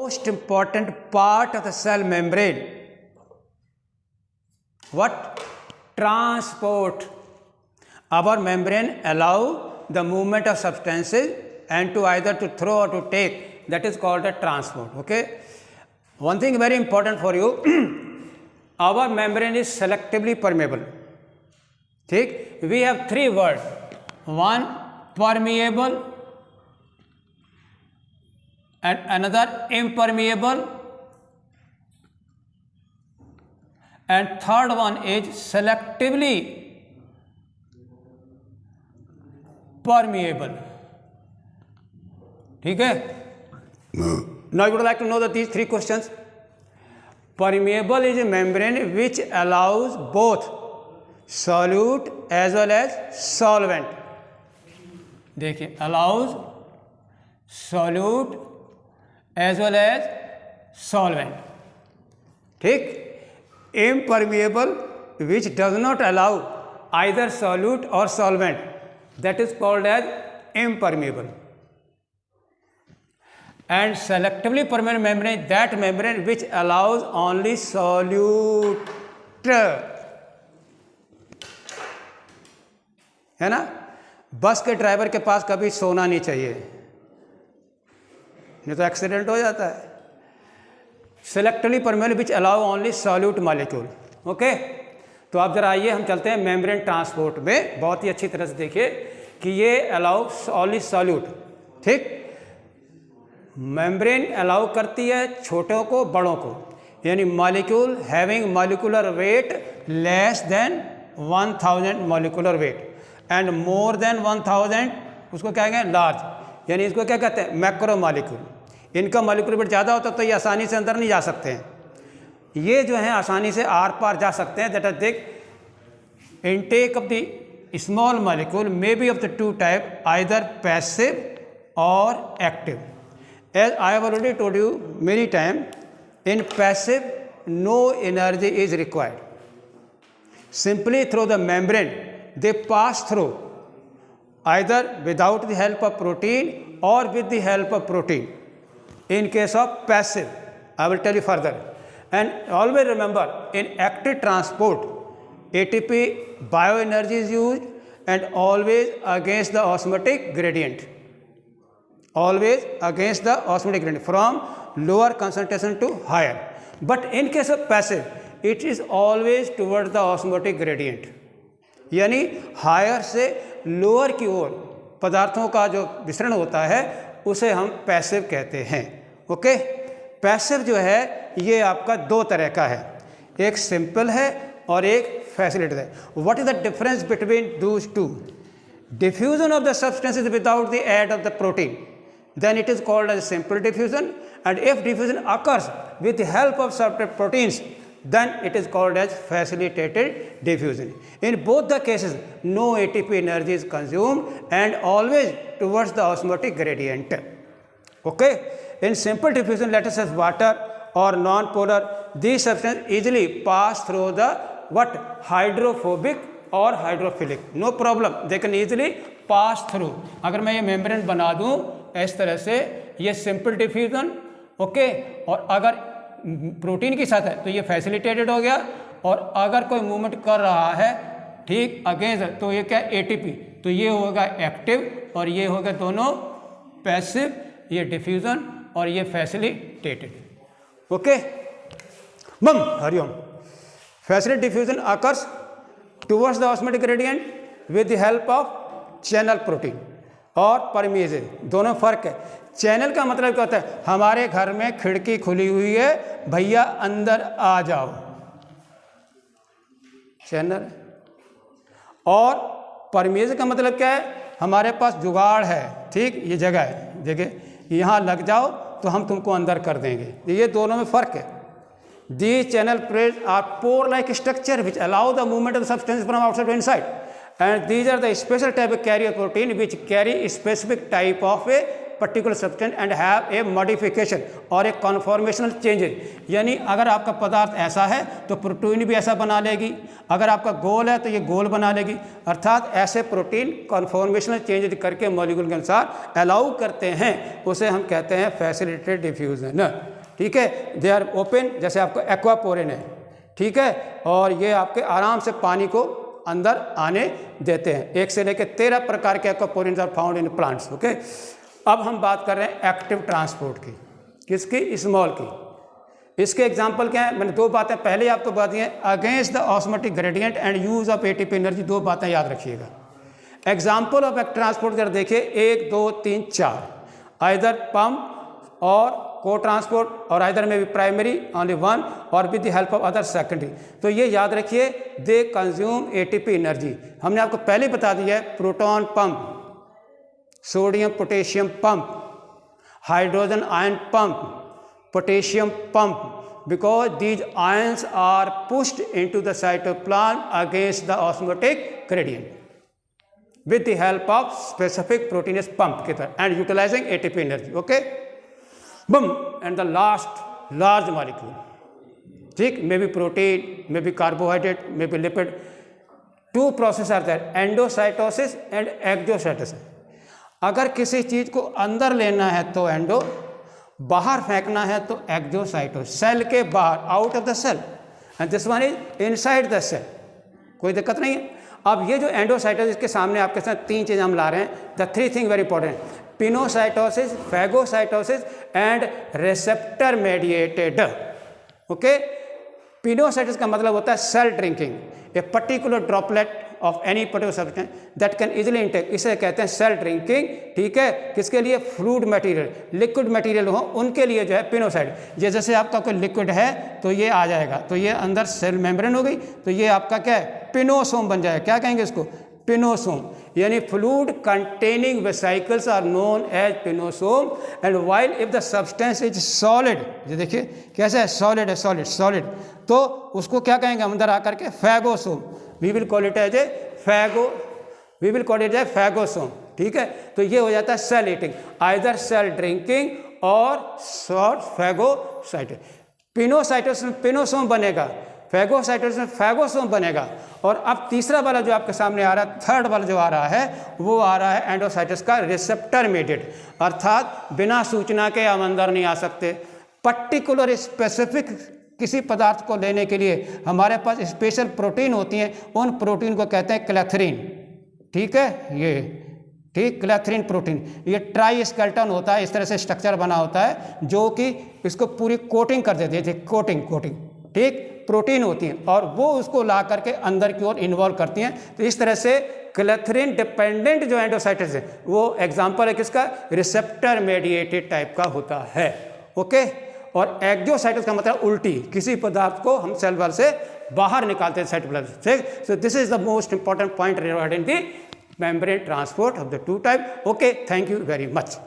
most important part of the cell membrane. What? Transport. Our membrane allow the movement of substances and to either to throw or to take. That is called a transport. Okay. One thing very important for you. Our membrane is selectively permeable. ठीक, we have three words. One, permeable, and another impermeable, and third one is selectively permeable. ठीक है. Now I would like to know that these three questions. Permeable is a membrane which allows both solute as well as solvent. देखिए, allows solute as well as solvent. ठीक. Impermeable, which does not allow either solute or solvent, that is called as impermeable. And selectively permeable membrane, that membrane which allows only solute. है ना. बस के driver के पास कभी सोना नहीं चाहिए, नहीं तो एक्सीडेंट हो जाता है. Selectively permeable which allow only solute molecule. Okay, तो आप जरा आइए हम चलते हैं मेम्ब्रेन ट्रांसपोर्ट में. बहुत ही अच्छी तरह से देखिए कि ये अलाउ ओनली सॉल्यूट. ठीक, मेम्ब्रेन अलाउ करती है छोटों को बड़ों को, यानी molecule having molecular weight less than 1000 molecular weight and more than 1000, उसको क्या कहेंगे, लार्ज. यानी इसको क्या कहते हैं, मैक्रो मॉलिक्यूल. इनका मॉलिक्यूलर वेट ज़्यादा होता तो ये आसानी से अंदर नहीं जा सकते हैं. ये जो हैं आसानी से आर पार जा सकते हैं. दैट इज देख intake of the small molecule may be of the two type, either passive और active. As I have already told you many time, in passive no energy is required. Simply through the membrane they pass through either without the help of protein or with the help of protein. In case of passive, I will tell you further. And always remember, in active transport, ATP bioenergy is used and always against the osmotic gradient. Always against the osmotic gradient, from lower concentration to higher. But in case of passive, it is always towards the osmotic gradient. यानी higher से lower की ओर पदार्थों का जो विसरण होता है उसे हम पैसिव कहते हैं. ओके, पैसिव जो है ये आपका दो तरह का है, एक सिंपल है और एक फैसिलिटेड है. What is the difference between those two? Diffusion of the substances without the aid of the protein, then it is called as simple diffusion. And if diffusion occurs with the help of certain proteins, then it is called as facilitated diffusion. In both the cases, no ATP energy is consumed and always towards the osmotic gradient. Okay, in simple diffusion, let us say water or non-polar, these substances easily pass through the what, hydrophobic or hydrophilic. No problem, they can easily pass through. अगर मैं ये membrane बना दूं इस तरह से, ये simple diffusion. Okay, और अगर प्रोटीन के साथ है तो ये फैसिलिटेटेड हो गया, और अगर कोई मूवमेंट कर रहा है ठीक अगेंस्ट, तो ये क्या, एटीपी, तो ये होगा एक्टिव और ये होगा दोनों पैसिव. ये डिफ्यूजन और ये फैसिलिटेटेड. ओके, मम Hariom. Facilitated diffusion occurs towards the osmotic gradient with the help of channel protein और परमेजेज. दोनों फर्क है. चैनल का मतलब क्या होता है, हमारे घर में खिड़की खुली हुई है, भैया अंदर आ जाओ, चैनल. और परमेज का मतलब क्या है, हमारे पास जुगाड़ है, ठीक, ये जगह है, जगह यहाँ लग जाओ तो हम तुमको अंदर कर देंगे. ये दोनों में फ़र्क है. These channel plates are pore-like structure which allow the movement of the substance from outside to inside. And these are the special type of carrier protein which carry a specific type of a particular substance and have a modification और एक conformational changes. यानी अगर आपका पदार्थ ऐसा है तो protein भी ऐसा बना लेगी, अगर आपका गोल है तो ये गोल बना लेगी. अर्थात ऐसे प्रोटीन कॉन्फॉर्मेशनल चेंज करके मॉलिक्यूल के अनुसार अलाउ करते हैं, उसे हम कहते हैं फैसिलिटेटेड डिफ्यूजन. ठीक है, दे आर ओपन, जैसे आपको एक्वापोरिन है, ठीक है, और ये आपके आराम से पानी को अंदर आने देते हैं। 1 से लेकर 13 प्रकार के aquaporins are found in plants. Okay, अब हम बात कर रहे हैं एक्टिव ट्रांसपोर्ट की, किसकी, स्मॉल की। इसके एग्जाम्पल क्या है, मैंने 2 बातें पहले आपको बता दी हैं, against the osmotic gradient and use of ATP energy, 2 बातें याद रखिएगा। एग्जाम्पल ऑफ एक्टिव ट्रांसपोर्ट अगर देखिए 1 2 3 4, आइदर पंप और को ट्रांसपोर्ट और आइदर में भी प्राइमरी ओनली 1 और with the help of other secondary. तो ये याद रखिए, दे कंज्यूम एटीपी एनर्जी। हमने आपको पहले बता दिया है, proton pump, sodium potassium pump, hydrogen ion pump, potassium pump, because these ions are pushed into the cytoplasm against the osmotic gradient with the help of specific proteinase pump के तरह and utilizing ATP energy. Okay, boom, and the last large molecule, ठीक, maybe protein, maybe carbohydrate, maybe lipid. 2 processes are there, endocytosis and exocytosis. अगर किसी चीज को अंदर लेना है तो एंडो, बाहर फेंकना है तो एक्सोसाइटोसिस, सेल के बाहर, out of the cell, and this one is inside the cell, कोई दिक्कत नहीं है। अब ये जो एंडोसाइटोसिस के सामने आपके साथ 3 चीज़ हम ला रहे हैं, the 3 thing very important, pinocytosis, phagocytosis and receptor mediated. Okay, पिनोसाइटोसिस का मतलब होता है cell drinking, a particular droplet of any particular substance that can easily intake, इसे कहते हैं सेल ड्रिंकिंग। ठीक है, किसके लिए, फ्लूइड मटेरियल, लिक्विड मटेरियल हो उनके लिए जो है पिनोसाइट। ये जैसे आपका कोई लिक्विड है तो ये आ जाएगा, तो ये अंदर सेल मेम्ब्रेन हो गई, तो ये आपका क्या है, पिनोसोम बन जाएगा। क्या कहेंगे इसको, पिनोसोम, यानी fluid containing vesicles are known as pinosome. And while if the substance is solid, ये देखिए कैसा है, सॉलिड है, सॉलिड सॉलिड, तो उसको क्या कहेंगे अंदर आकर के, phagosome. We will call it as a phagosome. ठीक है, तो ये हो जाता है cell eating, either cell drinking और शॉर्ट फैगोसाइटिस। पिनोसाइटोसिस में पिनोसोम बनेगा, फैगोसाइटोसिस में फैगोसोम बनेगा। और अब तीसरा वाला जो आपके सामने आ रहा है, थर्ड वाला जो आ रहा है, वो आ रहा है एंडोसाइटिस का रिसेप्टर मेडिएट, अर्थात बिना सूचना के हम अंदर नहीं आ सकते। पर्टिकुलर स्पेसिफिक किसी पदार्थ को लेने के लिए हमारे पास स्पेशल प्रोटीन होती हैं, उन प्रोटीन को कहते हैं क्लैथरीन। ठीक है, ये ठीक, क्लैथरीन प्रोटीन, ये ट्राई स्केलेटन होता है, इस तरह से स्ट्रक्चर बना होता है जो कि इसको पूरी कोटिंग कर देती है, कोटिंग ठीक, प्रोटीन होती है और वो उसको ला करके अंदर की ओर इन्वॉल्व करती हैं। तो इस तरह से क्लैथरीन डिपेंडेंट जो एंडोसाइटिस है वो एग्जाम्पल है किसका, रिसेप्टर मेडिएटेड टाइप का होता है। ओके, और एक्सोसाइटोसिस का मतलब उल्टी, किसी पदार्थ को हम सेल वॉल से बाहर निकालते हैं साइटोप्लाज्म से। So this is the most important point regarding the membrane transport of the 2 type. Okay, thank you very much.